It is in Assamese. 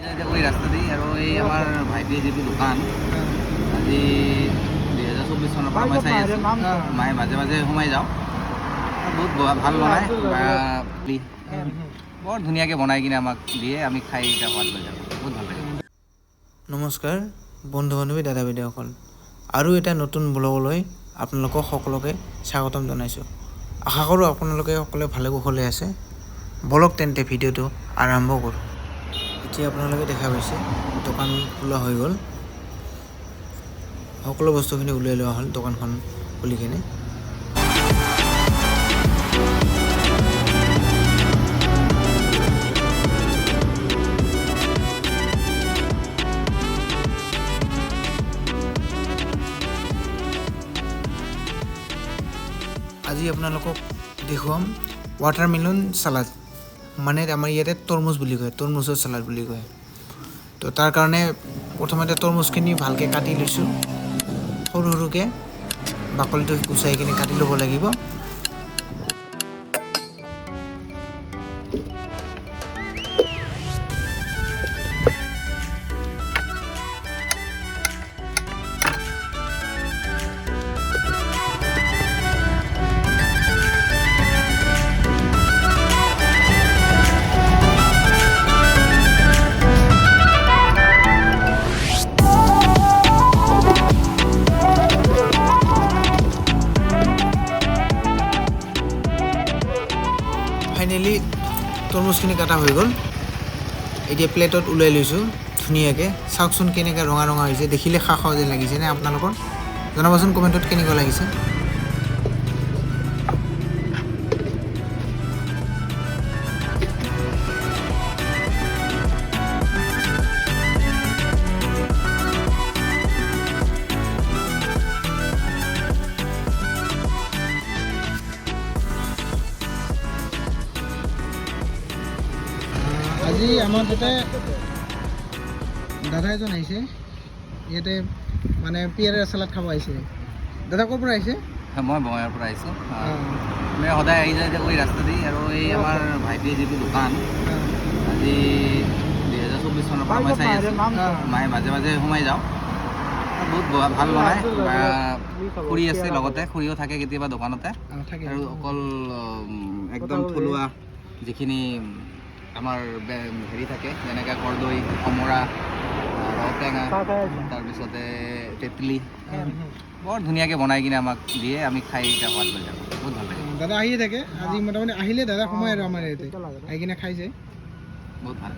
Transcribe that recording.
ওই ৰাস্তা দিয়ে আৰ ওই আমাৰ ভাইটিৰ যিটো দোকান আজি 2024 চনৰ পৰা মই চাই আছোঁ মায়ে মাজে মাজে সোমাই যাওঁ বহুত ভাল বনায় বৰ ধুনীয়াকৈ বনাই কিনে আমাক দিয়ে আমি খাই এতিয়া সোৱাদ লৈ যাওঁ বহুত ভাল লাগে। নমস্কাৰ বন্ধু বান্ধৱী দাদা বাইদেউসকল, আৰু এটা নতুন ব্লগলৈ আপোনালোকক সকলোকে স্বাগতম জনাইছোঁ। আশা কৰোঁ আপোনালোকে সকলোৱে ভালে কুশলে আছে। বলক তেন্তে ভিডিঅ'টো আৰম্ভ কৰোঁ। এতিয়া আপোনালোকে দেখা পাইছে দোকান খোলা হৈ গ'ল, সকলো বস্তুখিনি উলিয়াই লোৱা হ'ল দোকানখন খুলি কিনে। আজি আপোনালোকক দেখুৱাম ৱাটাৰমেলন চালাড, মানে আমাৰ ইয়াতে তৰমুজ বুলি কয়, তৰমুজৰ চালাড বুলি কয়। তো তাৰ কাৰণে প্ৰথমতে তৰমুজখিনি ভালকৈ কাটি লৈছোঁ, সৰু সৰুকৈ বাকলিটো গুচাই কিনে কাটি ল'ব লাগিব। ফাইনেলি তৰমুজখিনি কাটা হৈ গ'ল, এতিয়া প্লেটত ওলাই লৈছোঁ ধুনীয়াকৈ। চাওকচোন কেনেকৈ ৰঙা ৰঙা হৈছে, দেখিলে খাওঁ খাওঁ যেন লাগিছে নে আপোনালোকৰ? জনাবচোন কমেণ্টত কেনেকুৱা লাগিছে। আজি আমাৰ তাতে দাদা এজন আহিছে, ইয়াতে মানে পিয়াৰৰ চালাড খাব আহিছে। দাদা ক'ৰ পৰা আহিছে? মই বঙাইৰ পৰা আহিছোঁ। মই সদায় আহি যায় ওই ৰাস্তা দি, আৰু এই আমাৰ ভাইটিৰ যিটো দোকান আজি 2024 চনৰ পৰা মই চাই আছোঁ মায়ে মাজে মাজে সোমাই যাওঁ বহুত ভাল বনায়। খুৰী আছে লগতে, খুৰীও থাকে কেতিয়াবা দোকানতে, আৰু অকল একদম থলুৱা যিখিনি আমাৰ হেৰি থাকে যেনেকৈ কৰ্দৈ, অমৰা, ৰৌটেঙা, তাৰপিছতে তেতলি, বৰ ধুনীয়াকৈ বনাই কিনে আমাক দিয়ে আমি খাই এতিয়া সোৱাদ লৈ যাওঁ বহুত ভাল লাগে। দাদা আহিয়ে থাকে, আজি মোটামুটি আহিলে দাদা সোমাই আৰু আমাৰ ইয়াতে আহি কিনে খাই যায়, বহুত ভাল।